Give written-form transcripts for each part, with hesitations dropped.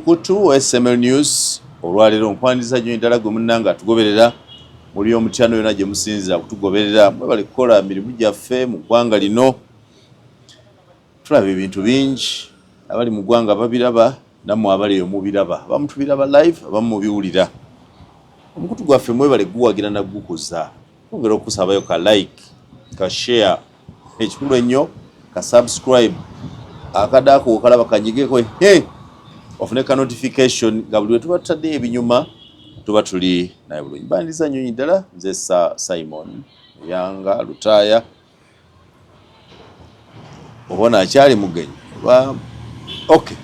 mukutu SML News olwalero nkwandiza nnyo ddala gwe munnanga atugoberera muli omutyano yonna gye musinzira kutugoberera mwebale kukola mirimu gyaffe mu ggwanga lino tulaba ebintu bingi abali mu ggwanga babiraba nammwe abali eyo mubiraba abamu tubiraba live abamu mubiwulira omukutu gwaffe mwebale guwagira na gukuza ongera okusabayo ka like ka share ekikulu ennyo ka subscribe akadako okalaba kanyigeko ofune ka notification nga buli we tuba tutadde ebinyuma tuba tuli naye bulungi bandiza nnyo ddala nze Simon Yanga Lutaya obona akyali mugenyi okay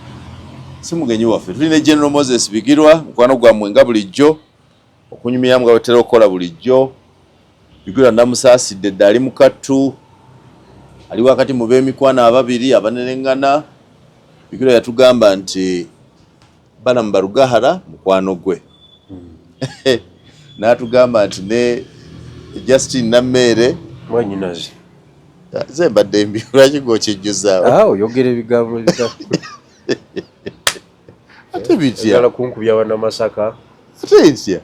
si mugenyi waffe tuli ne General Moses Bigirwa mukwano gwammwe nga bulijjo okunyumya nga wetera okukola bulijjo Bigirwa namusaasidde dda ali mukattu ali wakati mu b'emikwano ababiri abanenengana Bigirwa yatugamba nti bana mbarugahara mukwano gwe n'atugamba nti ne Justin Nammere mwanyinazi ze mbadde mbi lwaki ng'okijjuzaawo oyogera ebigambo ate bitya ala kunkubya wana Masaka ate ntya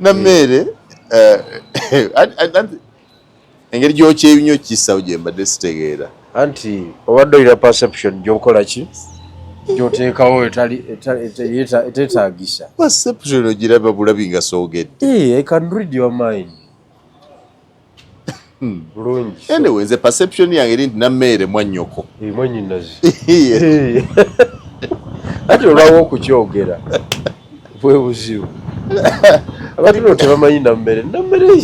Nammere engeri gy'okyebinnyo kissawo gye mbadde sitegeera anti obadde olina perception gy'okola ki gy'oteekawo eteetaagisa perception ogiraba bulabi nga soogedde I can read your mind bulungi anyway nze perception yange eri nti Nammere mwannyoko mwanyinazi ati olwawo okukyogera bwe buzibu abantu no tebamanyi Nammere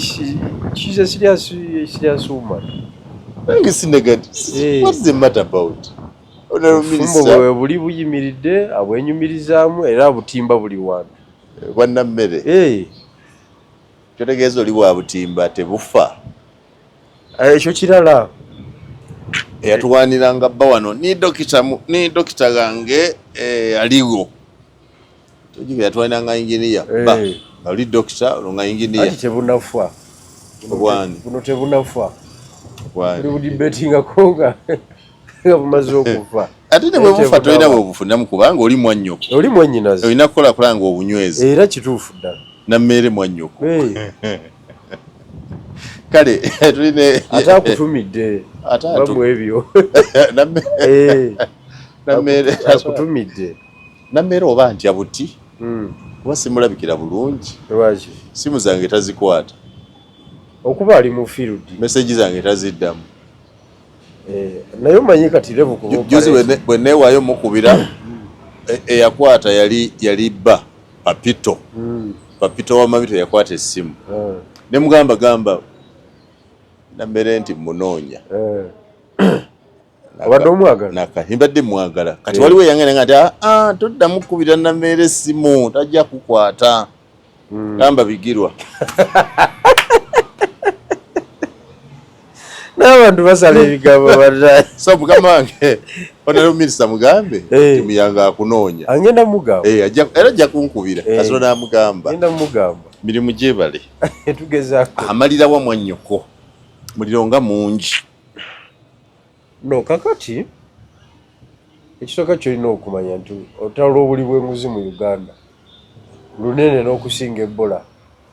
she's a serious woman. It's negative. What's the matter about? Fumbo buli buyimiridde abwenyumirizaamu era butimba buli wantu kwa Nammere kyotegeeza oli bwa butimba tebufa ekyo kirala eyatuwaniranga bba wano ni dokita gange aliwo tojiga yatuwaniranga inginiya ba oli dokita olonga inginiya ati tebunafa obwani buno tebunafa obwani buli betinga konga nga bumaze okufa ate ne bwebufa tolina bwebufundamu kubanga oli mwannyoko oli mwannyinazi olina kukola nga obunywezi era kituufu ddala Nammere mwannyoko kale tuline ate akutumidde bamu ebyo Nammere akutumidde Nammere oba ntya buti kuba simulabikira bulungi lwaki simu zange tazikwata okuba ali mu field meseji zange taziddamu naye omanyi kati levu kuba juzi bwe neewaayo mukubira eyakwata yali bba papito w'amabito yakwata essimu ne mugamba gamba Nammere nti munoonya obadde omwagala nakahimba mwagala kati waliwo eyangana nti toddamu kubira Nammere essimu tajja kukwata gamba Bigirwa n'abantu basala ebigambo so mukama wange onero minisita mugambe timuyanga akunoonya agenda mugamba era ajja kunkubira kasolo n'amugamba agenda mugamba mirimu gyebale tugezaako amalira wa mwannyoko muliro nga mungi no kakati ekitoka kyolina okumanya nti olutalo lw'obuli bw'enguzi mu Uganda lunene n'okusinga Ebola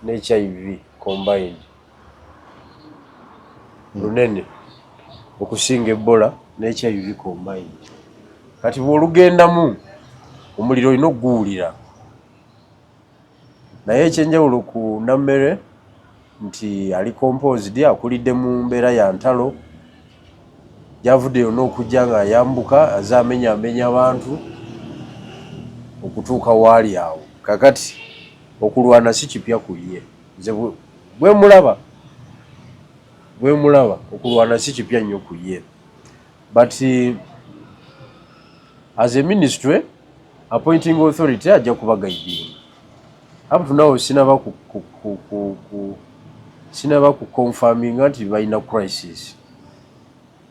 ne HIV combined lunene okusinga Ebola ne HIV combined kati bw'olugendamu omuliro olina okuguwulira naye ekyenjawulo ku Nammere nti ali composed akulidde mu mbeera ya ntalo gyavuddeyo n'okujja ng'ayambuka azaamenyaamenya abantu okutuuka waali awo kakati okulwana si kipya ku ye nze bwe mulaba okulwana si kipya nnyo ku ye but as a ministry appointing authority ajja kuba guiding up to now sinaba ku confirming nti balina crisis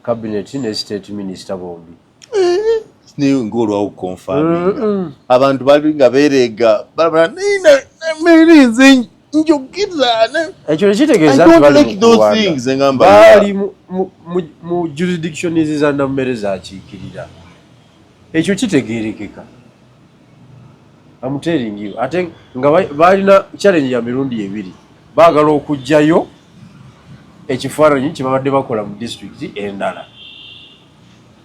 cabinet ne state minister bombi ng'olwawo confirming abantu bali nga beerega balabala Nammere njogera ekyo kitegeeza bali mu jurisdiction za Nammere zakiikirira ekyo kitegeerekeka I'm telling you ate nga balina challenge ya mirundi ebiri baagala okujjayo ekifaananyi kyebabadde bakola mu district endala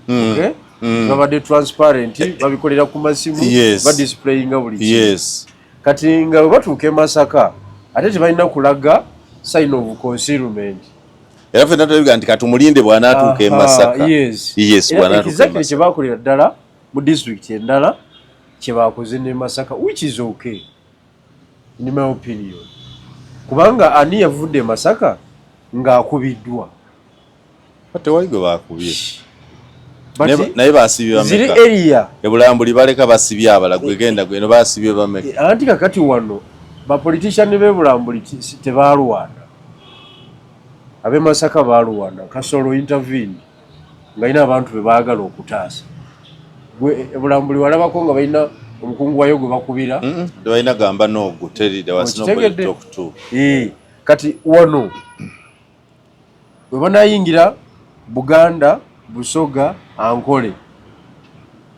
okay babadde transparent babikolera ku masimu badisplayinga buli yes kati nga bwe batuuka e Masaka ate tebalina kulaga sign of concealment era fenna tuliga nti katumulinde bw'anaatuuka e Masaka yes bw'anaatuuka exactly kyebakolera ddala mu district endala kyebakoze ne Masaka which is okay in my opinion kubanga ani yavudde Masaka ng'akubiddwa ate wali gwe baakubye naye baasibye bameka ziri area ebulambuli baleka basibye abala gwegenda gweno baasibye bameka anti kakati wano bapolitician b'ebulambuli tebaalwana ab'e Masaka baalwana Kasolo intervene ng'alina abantu be baagala okutaasa gwe ebulambuli walabako nga balina omukungu wayo gwe bakubira tebalina gamba noogo teri talk to kati wano bwe banayingira Buganda Busoga Ankole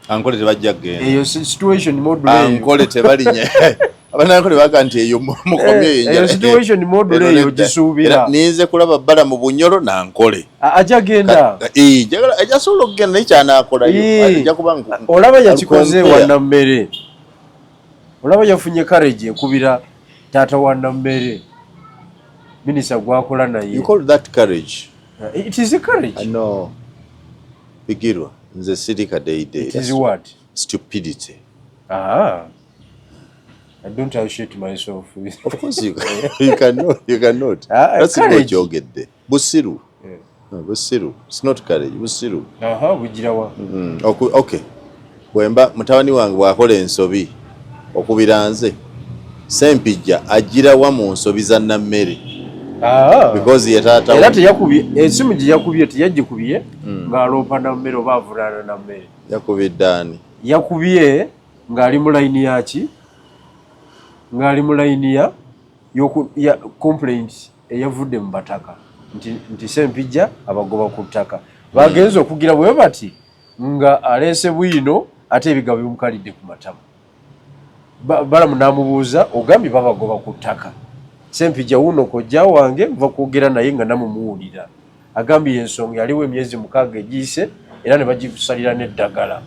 tebajja kgenda eyo situation module Ankole tebalinya abanankole baga nti eyo mukomye eyo situation module eyo gisuubira ninze kulaba bbala mu Bunyoro Nankole ajja genda ajasobola okugenda naye kyanaakolayo ajja kuba olaba yakikoze Wannammere olaba yafunye courage ekubira taata Wannammere minisita gwakola naye you call that courage it is a courage no Bigirwa nze sirika deide it is what stupidity I don't associate myself with of course you cannot that's what you get there busiru busiru it's not courage busiru bugirawa okay bwemba mutabani wange bwakola ensobi okubira nze Sempijja ajirawa mu nsobi za Nammere because yetata era teyakubye esimu gye yakubye teyagikubiye ng'aloopa Nammere oba avulana Nammere yakubye ddaani yakubye ng'ali mu layini yaki ng'ali mu layini ya complaint eyavudde mu bataka nti Sempijja abagoba ku ttaka bagenza okugira bwe bati nga aleese bwino ate ebigabo bimukalidde ku matama balamu n'amubuuza ogambye babagoba ku ttaka Sempijja wuno kojja wange nva kwogera naye nga namumuwulira agambye ensonga yaliwo emyezi 6 egiyise era ne bagisalira n'eddagala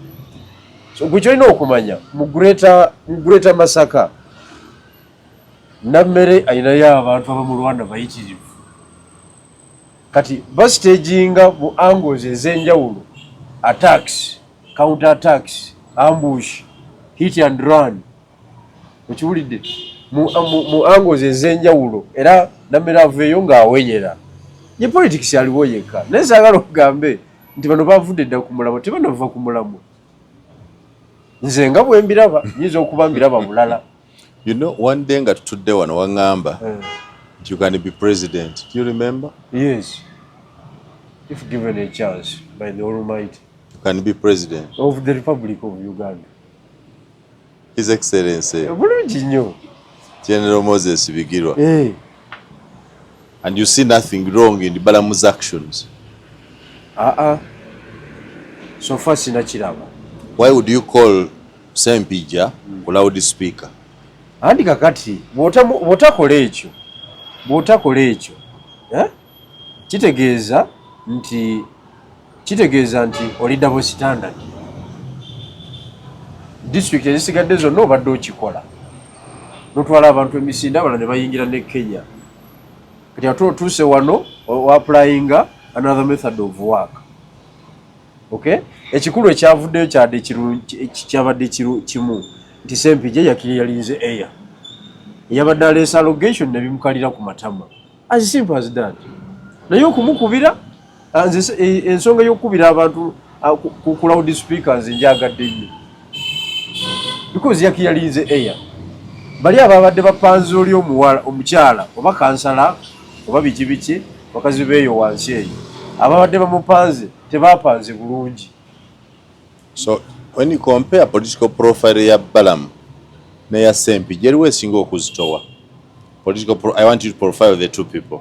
so gwe kyolina okumanya mu Greater Masaka Nammere ayinayo abantu abamulwana bayitirivu kati basitaginga mu angles ez'enjawulo attacks counter attacks ambush hit and run okiwulidde mu angles ez'enjawulo era Nammere aveeyo ng'awenyera ye politics aliwo yekka naye saagala okugambe nti bano bavudde dda ku mulamu tebanava ku mulamu nze nga bwe mbiraba nyinza okuba mbiraba bulala you know one day nga tutudde wano waŋŋamba you can be president do you remember yes if given a chance by the Almighty you can be president of the Republic of Uganda His Excellency bulungi nnyo General Moses Bigirwa and you see nothing wrong in Balamu's actions so far sinakiraba why would you call Sempijja ku loudspeaker andi kakati bw'otakola ekyo kitegeeza nti oli double standard district ezisigadde zonna obadde okikola notwala abantu emisinde abala ne bayingira ne Kenya kati ate otuuse wano applyinga another method of work okay ekikulu ekyavuddeyo kyabadde kimu nti Sempijja yakiyalinze eya yabadde aleesa allegation ne bimukalira ku matama as simple as that naye okumukubira ensonga y'okukubira abantu ku loud speakers njagadde nnyo because yakiyalinze eya bali ababadde bapanze oli omukyala oba kansala oba biki bakazi beeyo wansi eyo ababadde bamupanze tebapanze bulungi so when you compare political profile ya Balamu ne ya Sempijja eriwo esinga okuzitowa I want you to profile the two people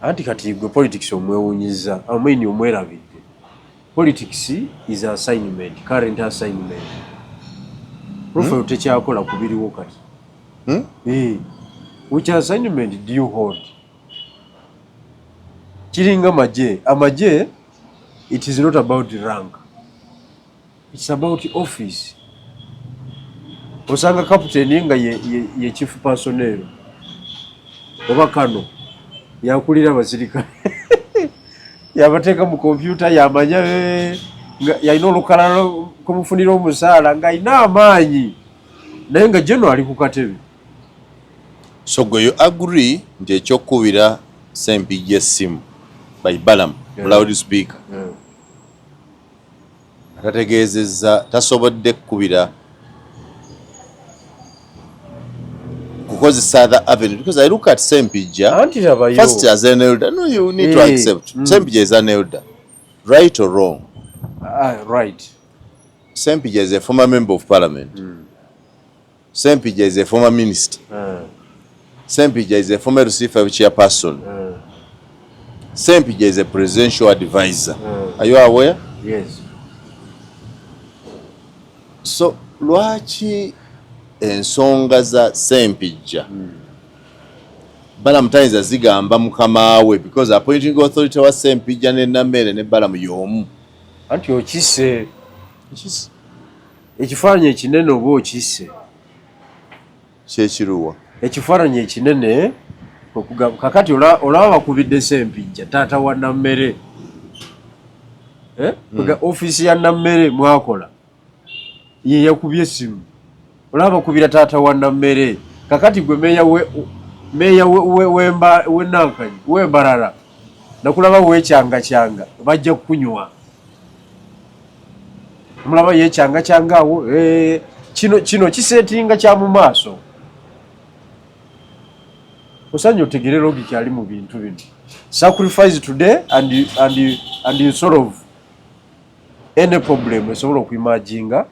anti kati gwe politics omwewunyiza amini omwerabidde politics is assignment current assignment profile tekyakola kubiriwo kati. Which assignment do you hold? Kiringa amaje, it is not about rank. It's about office. Osanga captain nga ye chief personnel. Oba kano yakulira abasirikale. Yabateeka mu computer yamanya yalina olukalala kumufunira omusaala nga alina amaanyi naye nga general ali ku katebe. So gwe you agree nti ekyokubira Ssempijja essimu by Balaam loudspeaker atategeezezza tasobodde kkubira kukozesa other avenue because I look at Ssempijja first as an elder. No, you need to accept Ssempijja is an elder, right or wrong? Right. Ssempijja is a former member of parliament. Ssempijja is a former minister. Ssempijja is a former RC5 chairperson. Ssempijja is a presidential advisor. Are you aware? Yes. So lwaki ensonga za Ssempijja Balaam tayinza zigamba mukama we because appointing authority wa Ssempijja ne Namere ne Balaam y'omu. Anti okisse ekifaananyi ekinene oba okisse kyekiruwa ekifaananyi ekinene kakati olaba bakubidde Ssempijja taata wa Namere ofiisi ya Namere mwakola ye yakubye essimu olaba bakubira taata wa Namere kakati gwe meeya w'Enankanyi w'Embarara nakulaba weekyanga bajja kukunywa mulaba yeekyanga awo kino kiseetinga kya mu maaso osanye otegere logiki ali mu bintu bino. Sacrifice today and you solve any problem esobola okuimaginga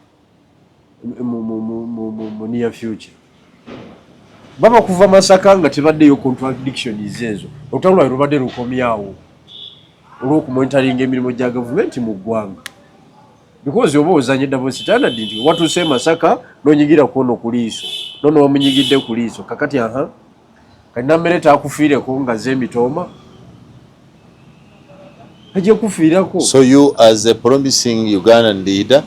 mu near future. Baba kuva Masaka nga tebaddeyo contradictions ezo olutalo lubadde lukomyawo olw'okumonitoringa emirimu gya gavumenti mu ggwanga because oba ozanye double standard nti watuse Masaka n'onyigira kuno ku liiso nono wamunyigidde ku liiso kakati kati Namere takufiireko nga z'emitooma ajja kufiirako. So you as a promising Ugandan leader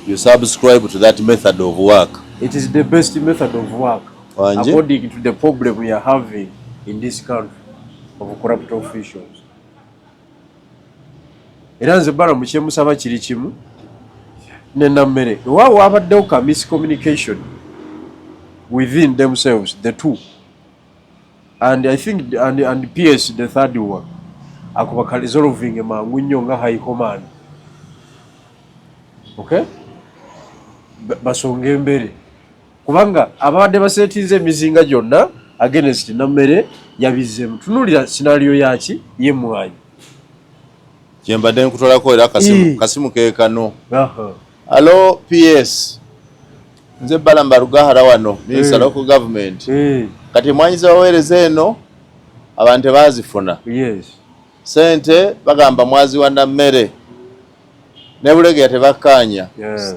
you subscribe to that method of work? It is the best method of work according to the problem we are having in this country of corrupt officials. Era nze Balaam kyemusaba kiri kimu ne Namere waawo abaddewo ka miscommunication within themselves the two and I think and PS the third one akuba resolving mangu nnyo nga high command. Okay, basonga embere kubanga abadde basetinze emizinga gyonna against Namere yabizemu. Tunulira scenario yaki ye mwanyi kyembadde nkutolako era kasimu keekano. Hello PS nze Balaam Barugahara wano Minister Local Government. Kati mwanyiza waweereza eno abantu bazifuna. Yes. Sente bagamba mwazi wa Namere ne Bulegeya tebakkaanya.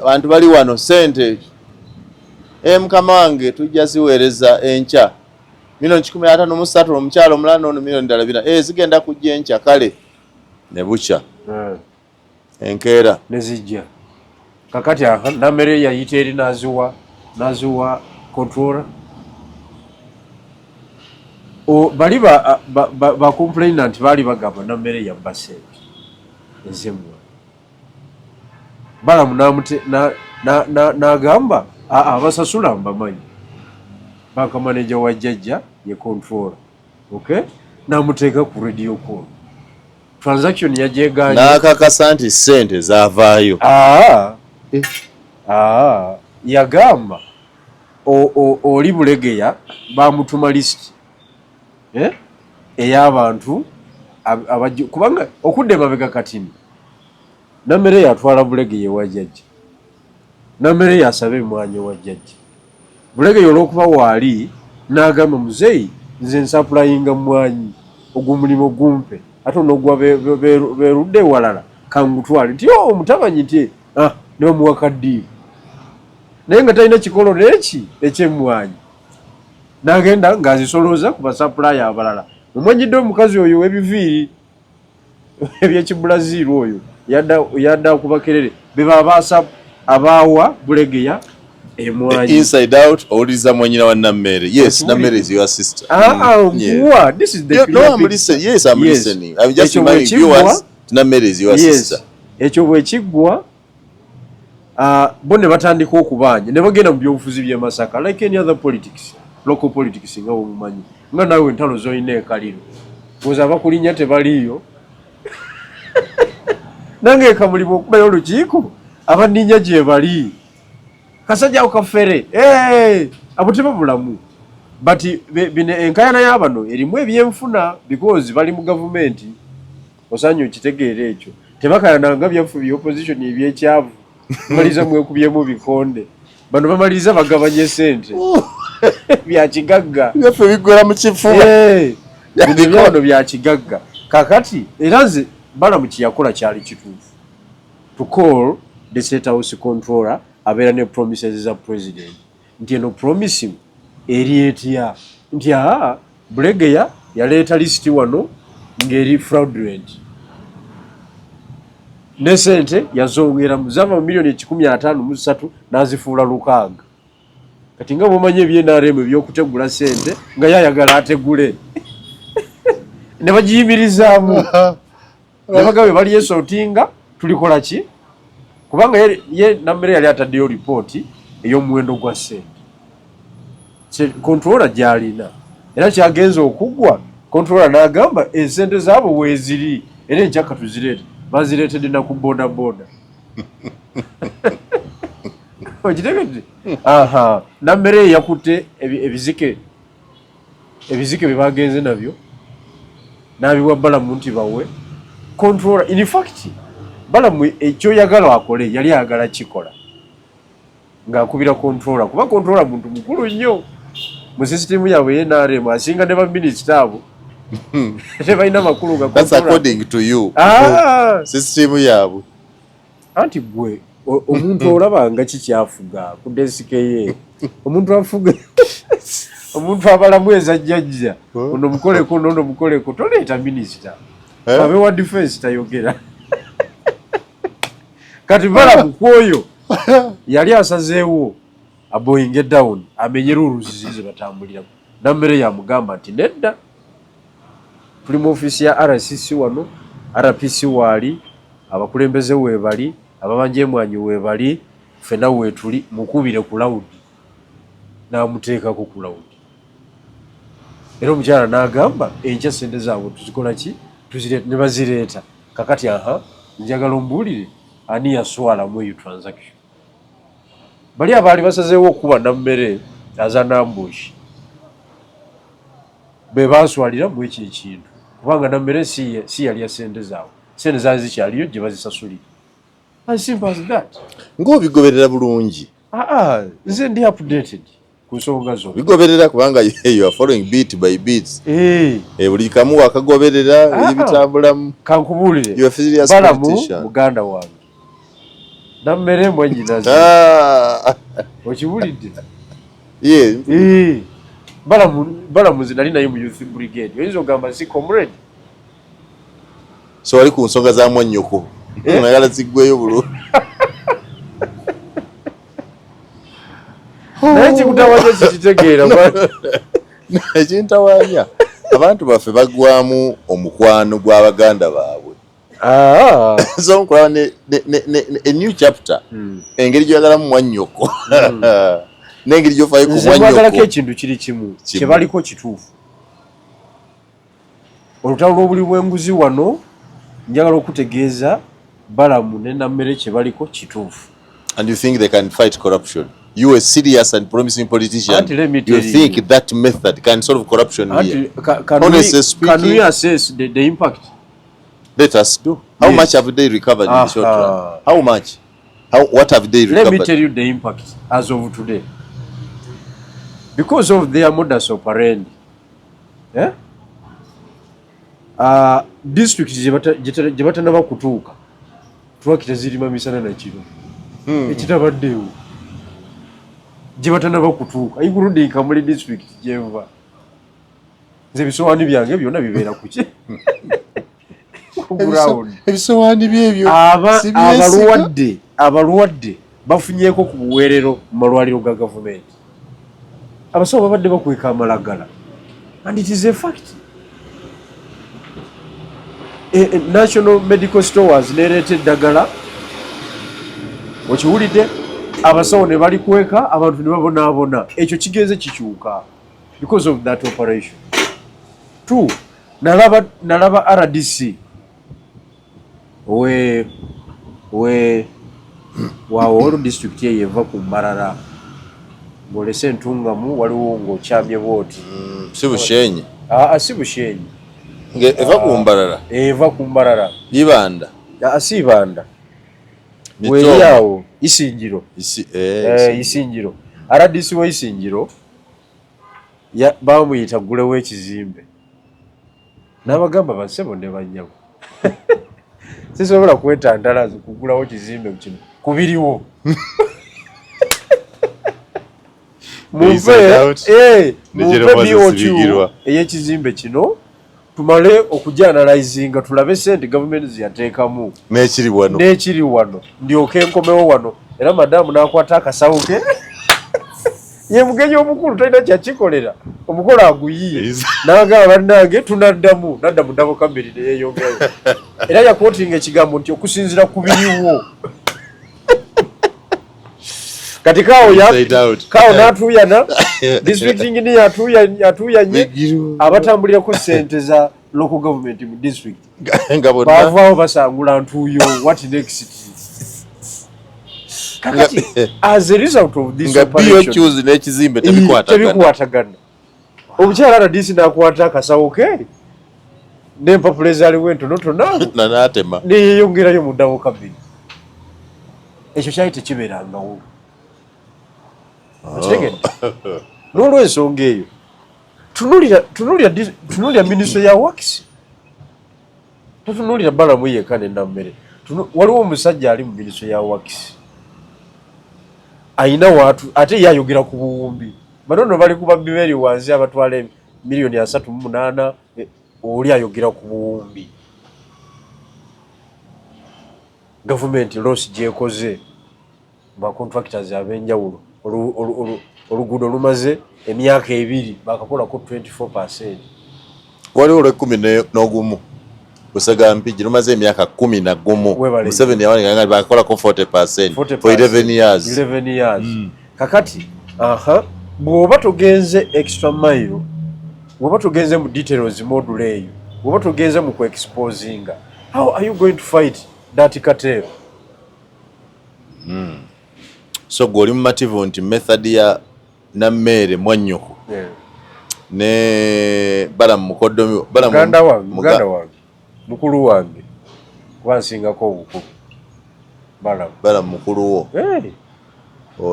Abantu bali wano sente mukama wange tujja ziweereza enkya milioni 13 omukyalo omulala ono milioni ddala 4 zigenda kujja enkya kale ne bukya enkeera ne zijja kakati Namere yayita eri naziwa controller bali ba complainant bali bagamba Namere yabba sente ezimwe. Balaam n'agamba abasasula mbamanyi banka manager wa jjajja ye controller. Okay, namuteeka ku radio call transaction yajeeganye n'akakasa nti sente zaavaayo. Yagamba oli Bulegeya bamutuma list ey'abantu kubanga okudde mabega katini Namere yatwala Bulegeya ewa jjajja. Namere yasaba emwanyi wa jjajja. Bulegeya olw'okuba waali n'agamba muzeeyi nze nsaplayinga mwanyi ogw'omulimu gumpe ate onogwa berudde walala kangutwale nti omutabanyi nti ne bamuwa kaddiivu naye nga talina kikolo n'eki ekyemmwanyi n'agenda ng'azisoloza ku basapulaya abalala. Omwanyidde omukazi oyo w'ebiviiri ebyekibulaziiri oyo yadda okubakerere be babaasa abaawa Bulegeya emwanyi inside out owuliriza mwanyina wa Nammere. Yes, Nammere is your sister. Nkuwa, this is the no, I'm listening. Yes, I'm listening. I'm just reminding viewers Nammere is your sister. Ekyo bwe kiggwa bo ne batandika okubanja ne bagenda mu byobufuzi by'e Masaka like any other politics, local politics nga omumanyi nga naawe entalo z'olina ekaliro oza abakulinya tebaliyo nange ekamulibwa okubayo olukiiko abaninnya gye bali kasajja okafere abo tebabulamu but bino enkayana y'abano erimu ebyenfuna because bali mu gavumenti osaanye okitegeera ekyo tebakayananga byaffe by'opposition ebyekyavu maliza mwekubyemu bikonde bano bamaliriza bagabanye sente bya kigagga byaffe biggwera mu kifuba bino bya kigagga kakati era nze Balamu kiyakola kyali kituufu to call the State House controller abeera ne promises za president nti eno promise eri etya nti Bulegeya yaleeta lisiti wano ng'eri fraudulent ne sente yazongera muzava mu milioni 153 n'azifuula 600 kati nga bw'omanyi eby'NRM ebyokutegula sente nga yayagala ategule ne bagiyimirizaamu ne bagabe bali yeesootinga tulikola ki kubanga ye Nammere yali ataddeyo lipooti ey'omuwendo gwa sente controller gy'alina era kyagenza okuggwa controller n'agamba esente zaabo weeziri era enkyaka tuzireete bazireetedde na ku boda boda okitegedde Nammere yakutte ebizike bye bagenze nabyo n'abiwa Balamu nti bawe controller. In fact Balamu ekyoyagala akole yali ayagala kikola ng'akubira controller kuba controller muntu mukulu nnyo mu system yaabwe y'NRM asinga ne baminisita abo tebalina makulu ga that's according to you system yaabwe anti gwe omuntu olaba nga kikyafuga ku desike ye omuntu afuga omuntu abalamu ezajjajja ono mukoleko nono mukoleko toleeta minisita abe wa defense tayogera kati Balamu kwoyo yali asazeewo aboyinge down amenye rules zize batambulira Nammere yamugamba nti nedda tuli mu ofisi ya RCC wano RPC wali abakulembeze weebali ababanja emwanyi weebali fena weetuli mukubire ku loud n'amuteekako ku loud era omukyala n'agamba enkya sente zaabwe tuzikola ki tuzireeta ne bazireeta kakati njagala ombuulire ani yaswalamu eyo transaction bali abaali basazeewo okuba Nammere azana ambush be baswalira mu ekyo ekintu kubanga Nammere si yali ya sente zaabwe sente zaali zikyaliyo gye bazisasulira as simple as that ng'obigoberera bulungi nze ndi updated ku nsonga zo bigoberera kubanga you are following bit by bit buli kamu wakagoberera ebitambulamu kankubuulire Balamu muganda wange Nammere mwanyinaze okibulidde Balamu nze nali naye mu youth brigade oyinza ogamba si comrade so wali ku nsonga za mwannyoko nagala ziggweyo bulungi naye kikutawanya kikitegeera ekintawanya abantu baffe bagwamu omukwano gw'abaganda baabwe so nkulaba a new chapter engeri gyoyagalamu mwannyoko n'engeri gyofaayo ku mwannyoko ekintu kiri kimu kyebaliko kituufu olutalo lw'obuli bw'enguzi wano njagala okutegeeza Balamu ne Nammere kyebaliko kituufu. And you think they can fight corruption? You a serious and promising politician, you think that method can solve corruption here? Honestly speaking, can we assess the impact? Let us do. How much have they recovered in the short run? How much? What have they recovered? Let me tell you the impact as of today. Because of their modus operandi, district gye batanaba kutuuka twakita zirima misana na kiro ekitabaddeewo gye batanaba kutuuka iguludinka muli district gyenva nze ebisowaani byange byonna bibeera ku ki ebisowaani byebyo abalwadde bafunyeeko ku buweerero mu malwaliro ga gavumenti abasawo babadde bakweka amalagala and it is a fact. National Medical Stores nereeta eddagala okiwulidde abasawo ne balikweka abantu ne babonaabona ekyo kigenze kikyuka because of that operation. 2 nalaba RDC wawo district ye yeva ku Mbarara ng'olese entungamu waliwo ng'okyamye bwoti si Bushenyi si Bushenyi eva ku Mbarara eva ku Mbarara Ibanda si Ibanda weyawo Isingiro Isingiro RDC wa Isingiro bamuyita gulewo ekizimbe n'abagamba basebo ne banyago sisobola kwetandala kugulawo kizimbe kino kubiriwo ey'ekizimbe kino tumale okujanalizinga tulabe sente gavumenti ziyateekamu n'ekiri wano ndyoke enkomewo wano era madamu n'akwata akasawo ke ye mugenyi omukulu talina kyakikolera omukolo aguyiye n'agamba bannange tunaddamu nadda mu ddabo kambiri ne yeeyongerayo era yakootinga ekigambo nti okusinziira ku biriwo kati kaawo n'atuuyana district engineer atuuyanye abatambulirako sente za local government mu district baavaawo basangula ntuuyo what next. Kakati as a result of this operation n'ekizimbe tebikwatagana omukyala RDC n'akwata akasawo ke n'empapula ezaaliwo entonotono n'atema neyeeyongerayo mu ddabo kabiri ekyo kyali tekibeerangawo okitegedde n'olw'ensonga eyo tunuulira minisitule ya works totunuulira Balamu yekka ne Nammere waliwo omusajja ali mu minisitule ya works ayina watu ate yayogera ku buwumbi banono bali kuba biberi wansi abatwala miliyoni 3.8 oli ayogera ku buwumbi government loss gyekoze ba contractors abenjawulo oluguudo lumaze emyaka 2 bakakola ku 24%. waliwo 11 Kusagampi jirumaze emyaka 11 Museveni yawanika bakakola ko 40% for 11 years. Kakati bwoba togenze extra mile bwoba togenze mu details module eyo bwoba togenze mu exposinga how are you going to fight that cartel? So goli mu mativu nti method ya Nammere Mwanyoko ne Balamu Mukodomi muganda wange mukulu wange kwansingako obukulu Balamu mukulu wo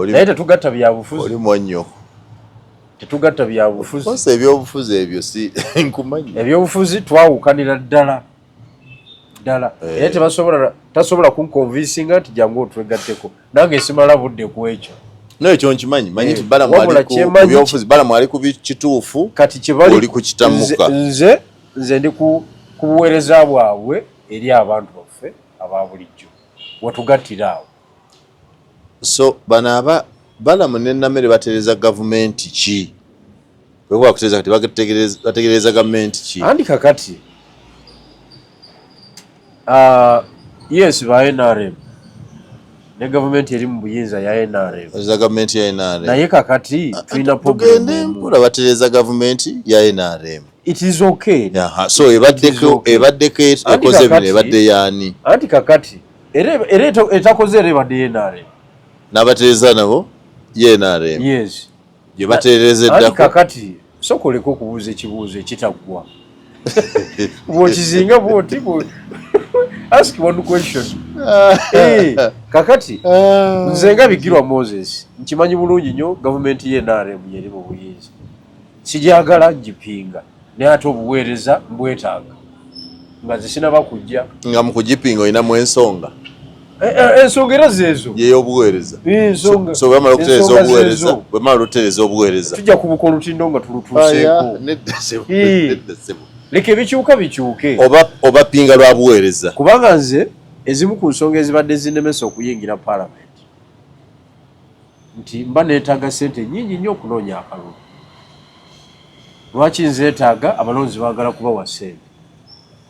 naye tetugatta byabufuzi oli Mwanyoko tetugatta byabufuzi ose ebyobufuzi ebyo si nkumanyi ebyobufuzi twawukanira ddala naye tasobola kunkonvinsinga nti jangu otwegatteko nange simala budde ku ekyo n'ekyo nkimanyi manyi nti Balamu ali ku byobufuzi Balamu ali ku kituufu kati kyebali oli ku kitamuka nze ndi ku buweereza bwabwe eri abantu baffe aba bulijjo wetugattira awo. So bano Balamu ne Nammere batereeza gavumenti ki? Bwe bakutereeza kati bategereza gavumenti ki? Andi kakati yes ba NRM ne gavumenti eri mu buyinza ya NRM. Batereeza gavumenti ya NRM. Naye kakati tulina problem. Tugende batereeza gavumenti ya NRM. It is okay. So ebaddeko ekoze bino ebadde yaani. Anti kakati era etakoze era ebadde NRM. N'abatereeza nabo ye NRM. Yes. Gye batereezeddako. Anti kakati sokoleko okubuuza ekibuuzo ekitaggwa. Bw'okizinga bw'oti ask one question. Kakati nze nga Bigirwa Moses nkimanyi bulungi nnyo gavumenti ye NRM yeri mu buyinza. Sijagala gipinga naye ate obuweereza mbwetaaga nga nze sinaba kujja nga mu kugipinga olinamu ensonga ensonga zeezo yeyobuweereza ensonga so bamala okutereeza obuweereza bwemala okutereeza obuweereza tujja kubuka olutindo nga tulutuuseeko leka bikyuke oba pinga lwa buweereza kubanga nze ezimu ku nsonga ezibadde zinemesa okuyingira palamenti nti mba neetaaga ssente nnyingi nnyo okunoonya akalulu lwaki nzeetaaga abalonzi baagala kubawa ssente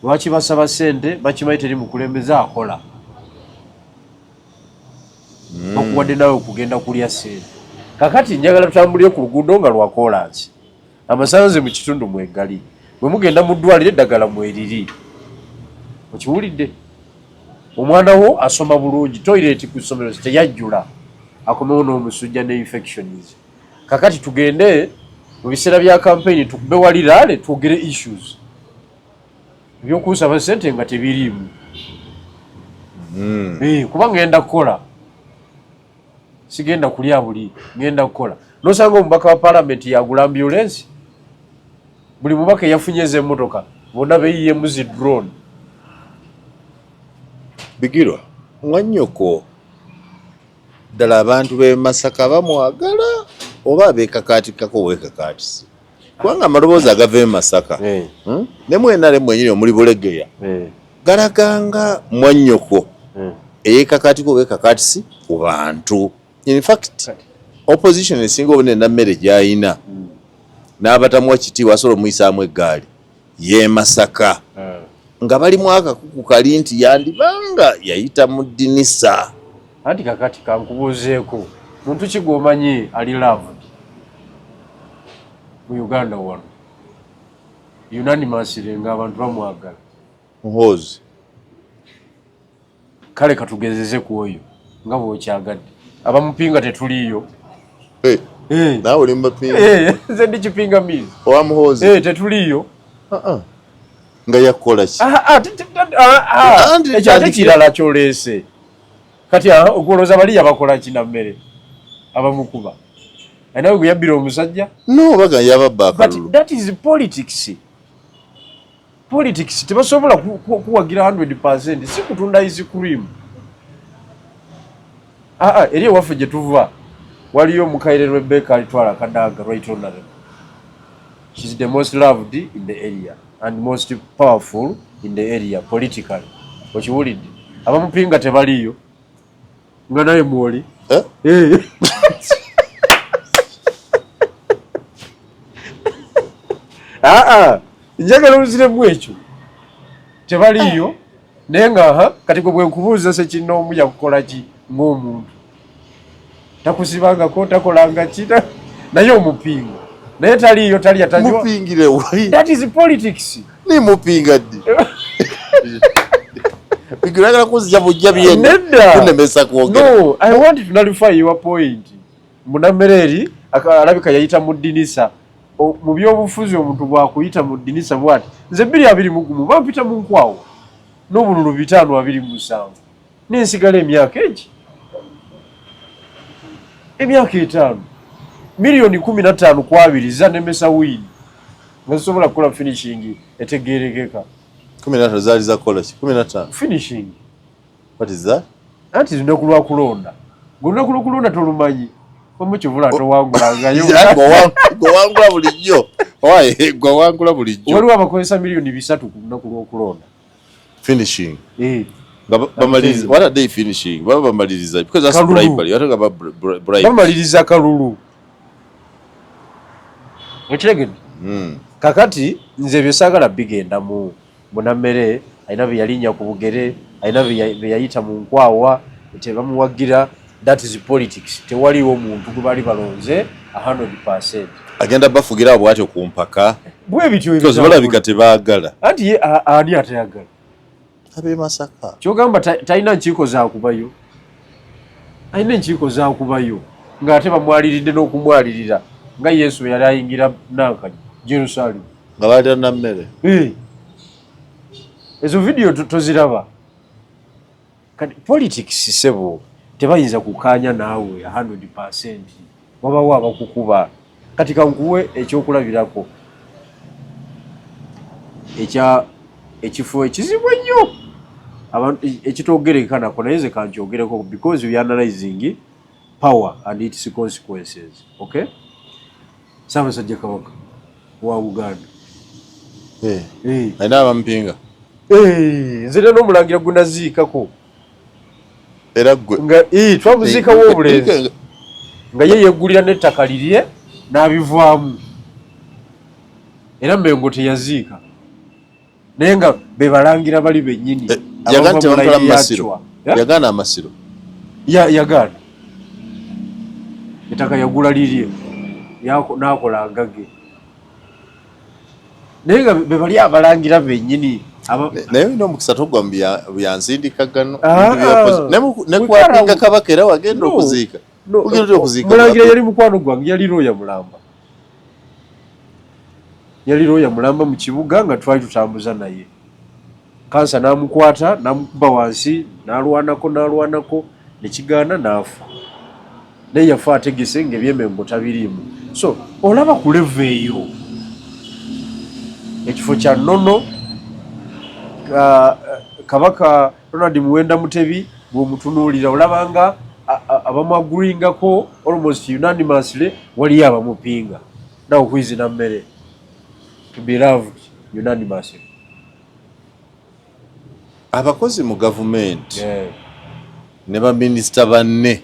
lwaki basaba ssente bakimanyi teri mukulembeza akola okuwadde nawe okugenda kulya ssente kakati njagala tutambulire ku luguudo nga lwa kolansi amasanze mu kitundu mwegali bwe mugenda mu ddwaliro eddagala mweriri okiwulidde omwana wo asoma bulungi toyireti ku ssomero teyajjula akomewo n'omusujja ne infections kakati tugende mu biseera bya campaign tukube waliraale twogere issues ebyokusaba ssente nga tebiriimu kuba ngenda kukola sigenda kulya buli ngenda kukola nosanga omubaka wa palamenti yagula ambulance buli mubaka yafunyeze emmotoka bonna beyiyeemu zi drone Bigirwa mwanyoko ddala abantu b'e Masaka bamwagala oba beekakaatikako weekakaatisi kubanga amaloboozi agava e Masaka ne mwenale mwenyini omuli Bulegeya galaganga mwanyoko eyeekakaatika weekakaatisi ku bantu in fact opposition esinga obunene na mmere gy'ayina n'abatamuwa kitiibwa asobola omuyisaamu eggaali y'e Masaka nga bali mwaka kukali nti yandibanga yayita mu ddinisa anti kakati kankubuuzeeko muntu ki gw'omanyi ali loved mu Uganda wano unanimously nga abantu bamwagala muhoozi kale katugezeze ku oyo nga bw'okyagadde abamupinga tetuliyo naawe oli mubapinga nze ndi kipingamizi owa muhoozi tetuliyo nga yakukola ki ekyo ate kirala kyoleese kati okulowooza baliya bakola kina mmere abamukuba nawe gwe yabbira omusajja no baga yababba akalulu but that is politics tebasobola kuwagira 100% si kutunda ice cream eri ewaffe gye tuva waliyo mukaire Rebecca alitwala Kadaga right honorable she's the most loved in the area and most powerful in the area politically okiwulidde abamupinga tebaliyo nga naye mwoli njagala oziremu ekyo tebaliyo naye nga kati gwe bwenkubuuza sekinoomu yakukola ki ng'omuntu takusibangako takolanga kita naye omupinga naye taliyo talya tanywa mupingire wai that is politics ni mupinga ddi bigiragala kuzija bujja byenda kunemesa kwogera no I want to nullify your point munamereri alabika yayita mu ddinisa mu byobufuzi omuntu bwakuyita mu ddinisa bwati nze 221 bampita mu nkwawo n'obululu 527 n'ensigala emyaka egi emyaka 5 milioni 15 kwabiriza nemesa wini nga zisobola kukola finishing etegerekeka 15 zaali za kola ki 15 finishing what is that anti lunaku lwa kulonda lunaku lw'okulonda tolumanyi omukivula towangulangayo gwewangula bulijjo owaye gwewangula bulijjo waliwo abakozesa milioni 3 ku lunaku lw'okulonda finishing bamaliriza what are they finishing baba bamaliriza because that's bribery you talk about bribery bamaliriza kalulu ekiregedde kakati nze byesaagala bigenda mu munammere alina bye yalinnya ku bugere alina bye yayita mu nkwawa tebamuwagira that is politics tewaliwo omuntu gwe bali balonze 100% agenda bafugira bwatyo ku mpaka bwe bityo because balabika tebaagala anti ye ani atayagala ab'e Masaka kyogamba talina nkiiko zaakubayo alina enkiiko zaakubayo ng'ate bamwaliridde n'okumwalirira nga Yesu yali ayingira Nankani Jerusalem nga balira na mmere ezo video toziraba kati politics sebo tebayinza kukaanya naawe 100% wabawo abakukuba kati kankuwe ekyokulabirako ekifo ekizibu ennyo ekitogereka nako naye nze kankyogereko because we are analyzing power and its consequences. Okay? Ssaabasajja Kabaka wa Uganda. Alina abampinga. Nze n'omulangira gwe naziikako. Era gwe. Nga twamuziikawo obulenzi. Nga ye yeggulira n'ettaka lirye n'abivaamu. Era Mmengo teyaziika. Naye nga be balangira bali bennyini. Yagaana tebamutwala mu masiro. Yagaana amasiro. Yagaana. Ettaka yagula lirye. N'akola ngage. Naye nga be bali abalangira bennyini. Naye n'omukisa togwa mu byansindika gano. Ne kwapinga Kabaka era wagenda okuziika. Mulangira yali mukwano gwange yali Looya Mulamba. Yali Looya Mulamba mu kibuga nga twali tutambuza naye. Kansa n'amukwata n'amukuba wansi n'alwanako ne kigaana n'afa. Naye yafa ategese ng'eby'Emmengo tabiriimu. So olaba ku level eyo ekifo kya nnono Kabaka Ronald Muwenda Mutebi bw'omutunuulira olaba nga abamwaguringako almost unanimously waliyo abamupinga. Now who is in mmere to be loved unanimously? Abakozi mu gavumenti ne baminisita banne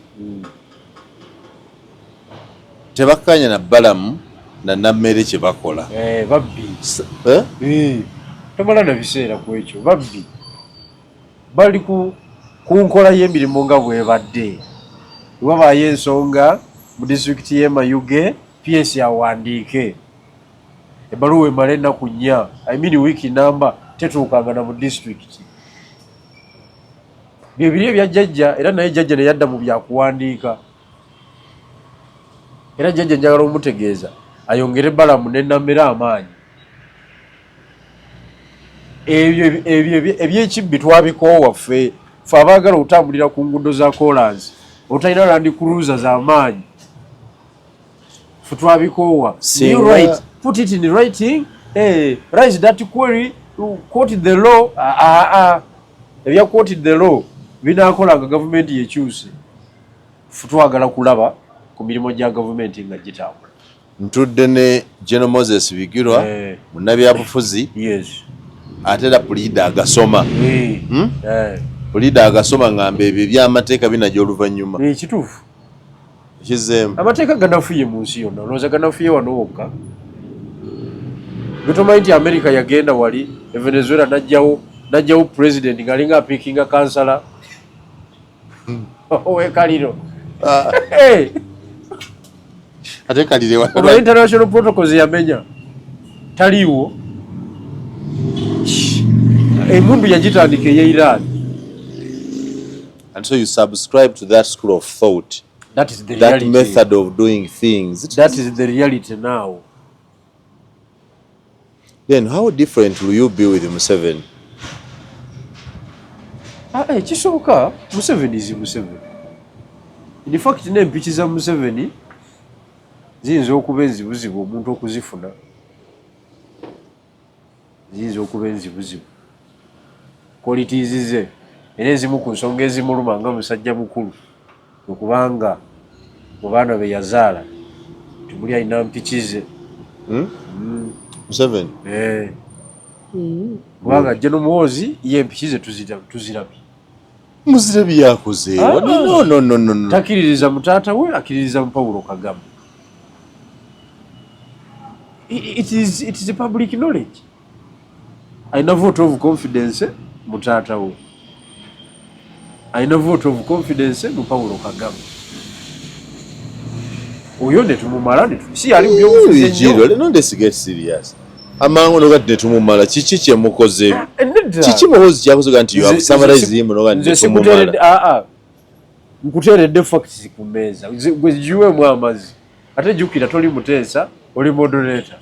tebakkaanya na Balamu na Nammere kye bakola. Babbi. Tomala na biseera ku ekyo. Babbi. Bali ku nkola y'emirimu nga bwebadde. Wabaayo ensonga mu disitulikiti y'e Mayuge, PS awandiike. Ebbaluwa emala ennaku 4, I mean wiiki namba tetuukanga na mu disitulikiti. Bye biri ebya jjajja era naye jjajja ne yadda mu byakuwandiika. Era jjajja njagala omutegeeza ayongere Balamu ne Nammere amaanyi. Ebyo ebyekibbi twabikoowa ffe abaagala otambulira ku nguudo za kolansi otalina Land Cruiser z'amaanyi ffe twabikoowa. Right, put it in writing, raise that query, quote the law. Ebya quote the law binaakolanga gavumenti yekyuse. Ffe twagala kulaba ku mirimu gya gavumenti nga gitambula. Ntudde ne General Moses Bigirwa munnabyabufuzi. Yes. Ate era Pulida agasoma. Pulida agasoma ng'ambe ebyo eby'amateeka binajja oluvannyuma. Kituufu. Kizeemu. Amateeka ganafuye mu nsi yonna. Olowooza ganafuye wano wokka. Gwe tomanyi nti America yagenda wali Venezuela najjawo president ng'alinga apiikinga kansala. Owe Kaliro. Ate Kalire wa international protocols yamenya. Taliwo. Emundu yagitandika ye Iran. And so you subscribe to that school of thought. That is the reality. That method of doing things. That is the reality now. Then how different will you be with Museveni? Kisoboka. Museveni is Museveni. In fact, n'empiki za Museveni ziyinza okuba enzibuzibu omuntu okuzifuna. Ziyinza okuba enzibuzibu. Qualities ze era ezimu ku nsonga ezimuluma nga musajja mukulu okubanga mu baana be yazaala temuli alina mpiki ze. Museveni? Kubanga ajja n'omuwozi ye empiki ze tuzirabye. Muzirabye yakoze? No. Takiririza mutaata we, akkiririza mu Paulo Kagame. It is a public knowledge. Alina vote of confidence mutaata we. Alina vote of confidence mu Paulo Kagame. Oyo ne tumumala si ali mu byobufuzi ennyo. No, let's get serious. Amangu nogadde tumumala kiki kye mukoze? Kiki muhozi kyakoze nti you have summarized him nogadde tumumala? Nkuteeredde facts ku mmeeza. Gwe jiwemu amazzi. Ate jjukira toli muteesa, oli moderator.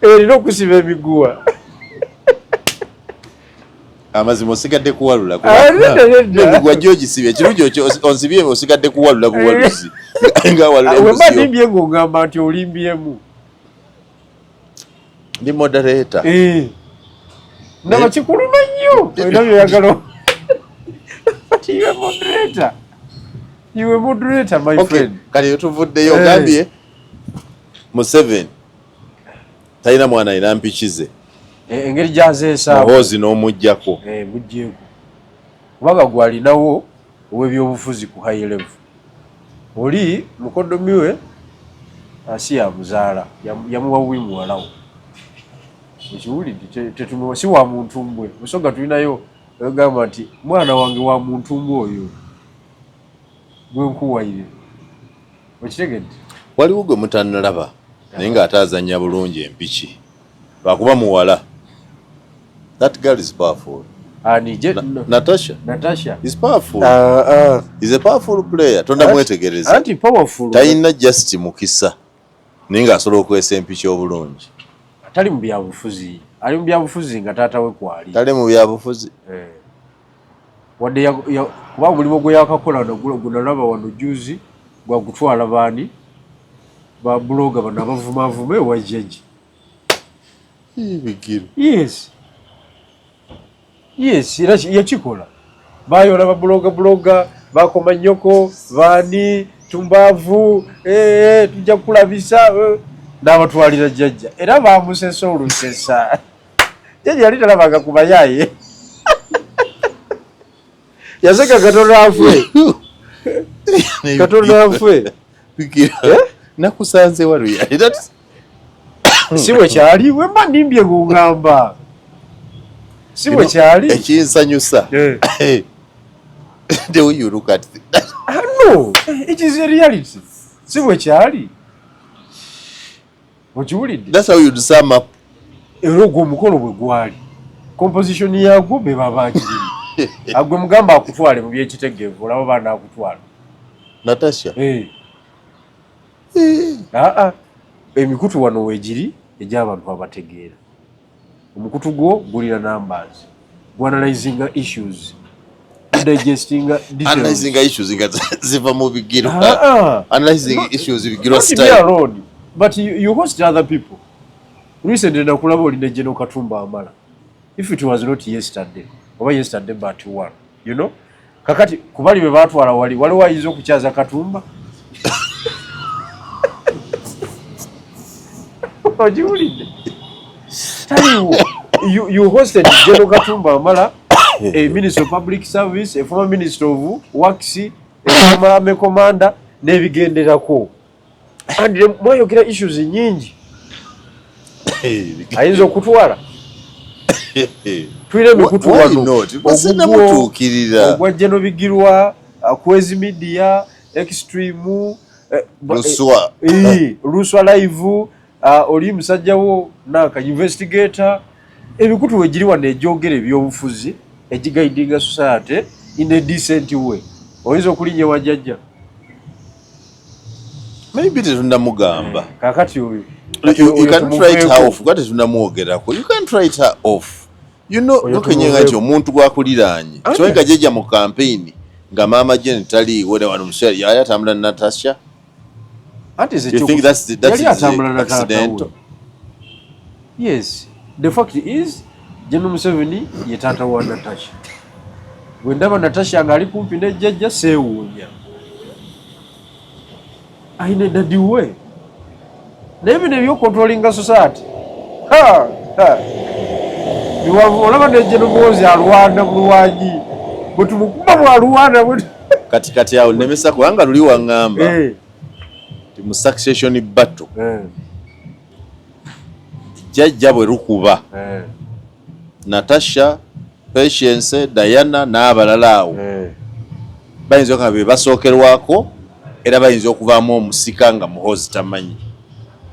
Erina okusiba emiguwa. Amazima osigadde kuwalula. Emiguwa gy'ogisibye ekirungi onsibye osigadde kuwalula buwaluzi. Nga walula wemba nimbye ng'ogamba nti olimbyemu. ndi moderator ndaba kikuluma nnyo olina byoyagala ati iwe moderator my friend kale tuvuddeyo ogambye Museveni talina mwana ina mpikize engeri gyazeesa muhoozi n'omuggyako muggyeko kubanga gwalinawo ow'ebyobufuzi ku high level oli mukodomi we asi yamuzaala yamuwa wimuwalawo ekiwulidde tetumuwa si wa muntu mbwe musonga tulinayo ogamba nti mwana wange wa muntu mbwe oyo gwenkuwaire okitegedde waliwo gwe mutanalaba naye nga ataazanya bulungi empiki lwakuba muwala. That girl is powerful. Natasha is powerful. Is a powerful player. Tonda mwetegereza. Anti powerful. Tayina just mukisa. Ninga asobola okwesa empiki obulungi. Tali mu byabufuzi. Ali mu byabufuzi nga taata we kwali. Tali mu byabufuzi. Wadde kuba mulimo gwe yakakola gunalaba wano juzi gwa kutwala baani ba bloga bana bavumavume wa jeje. Bigiro. Yes, yakikola. Bayola ba bloga bakoma nnyoko baani tumbavu tujja kulabisa n'abatwalira jjajja era bamusesa olusesa jjajja yali talabanga ku bayaye yaseka Katonda afwe nakusanze waluya si bwe kyali wemba ndimbye ng'ogamba si bwe kyali ekinsanyusa the way you look at it. No, it is a reality. Si bwe kyali okiwulidde. That's how you sum up. Era ogwo omukolo bwe gwali composition yagwo be babakirimu agwe mugamba akutwale mu byekitegeevu olaba baana akutwala Natasha emikutu wano weegiri egy'abantu abategeera omukutu gwo gulina numbers guanalyzing issues digesting analyzing issues nga ziva mu bigiro analyzing issues bigiro style alone, but you host other people. Recently nakulaba olina General Katumba Amala. If it was not yesterday but one, you know, kakati kubali be batwala waliwo ayinza okukyaza Katumba ojiwulidde taliwo. You hosted General Katumba Amala, a Minister of Public Service, a former Minister of Works, a former Army Commander, n'ebigenderako. And mwayogera issues nyingi ayinza okutwala tulina emikutu wano ogwa General Bigirwa, Kwezi Media, Extreme, Luswa Live, oli musajjawo naka investigator. Ebikutu wegiri wano egyogera ebyobufuzi egigaidinga society in a decent way. Oyinza okulinnya wajjajja maybe tetundamugamba kakati oyo you can try it off kwate tunamwogerako you can try it off, you know, nokenyenga nti omuntu gwakuliranye kyonka jejja mu campaign nga mama Jane tali wode wano museri yali atambula na Natasha. You think that's accidental? Yes, the fact is General Museveni ye taata wa Natasha. Bwe ndaba Natasha nga ali kumpi ne jjajja seewuunya ayina dadiwe naye bino ebyokontrolinga society biwavu olaba ne General Muhoozi alwana mu lwanyi bwe tumukuba bwalwana katikati awo nemesa kubanga luli waŋŋamba ti mu succession battle jjajja bwe lukuba Natasha, Patience, Diana n'abalala awo bayinza nga be basookerwako era bayinza okuvaamu omusika nga Muhoozi tamanyi.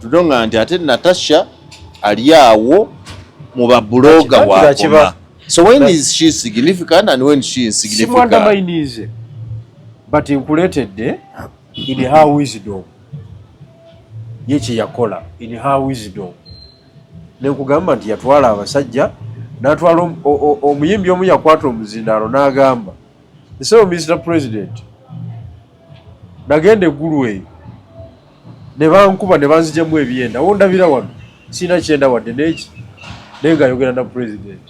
Tudonga nti ate Natasha ali awo mu babuloga wakoma. So when is she significant and when she is significant? Simwandamainize, but inculetedde in her wisdom. Yeche yakola in her wisdom. Nekugamba nti yatwala abasajja n'atwala omuyimbi omu yakwata omuzindaalo n'agamba so Mr. President nagenda eggulu eyo ne bankuba ne banzigyamu ebyenda wondabira wano sina kyenda wadde neki naye ng'ayogera na president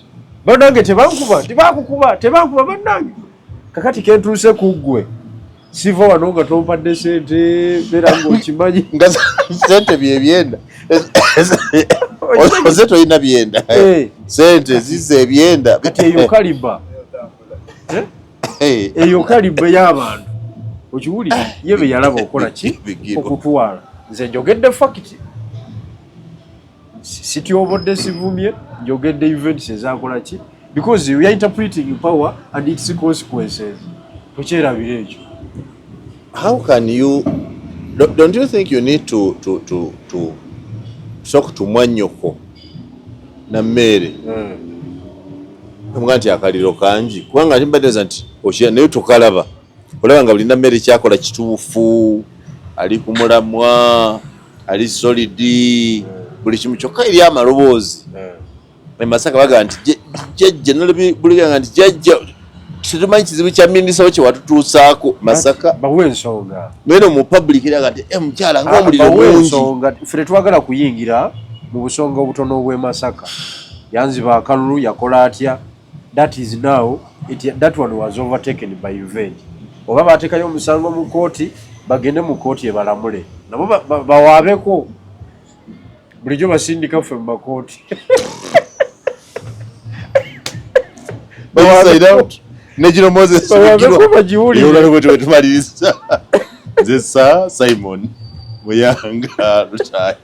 bannange tebankuba bannange kakati kentuuse ku ggwe siva wano nga tompadde sente beera ng'okimanyi nga sente byebyenda oze tolina byenda sente zize ebyenda kati eyo kaliba eyo kaliba y'abantu okiwulira ye be yalaba okola ki okutwala nze njogedde fakiti sityobodde sivumye njogedde events ezakola ki because we are interpreting power and its consequences tokyerabira ekyo. How can you don't you think you need to soka tumwanyoko na mmere nti akaliro kangi kubanga timbadeza nti oshya naye tokalaba olaba nga bulina mmere kyakola kituufu ali kumulamwa ali solidi buli kimu kyokka eri amaloboozi emasaka baga nti jjajja nalibuliga nti jjajja situmanyi kizibu kya minisita kye watutuusaako Masaka bawe ensonga mwene mu public eraga nti mukyala ng'omuliro mungi ffe tetwagala kuyingira mu busonga obutono obw'e Masaka yanziba akalulu yakola atya that is now that one was overtaken by event oba bateekayo omusango mu kooti bagende mu kooti ebalamule nabo bawaabeko bulijjo basindika ffe mu makooti Negiro Moses tumaliriza nze Simon Muyanga Luchaya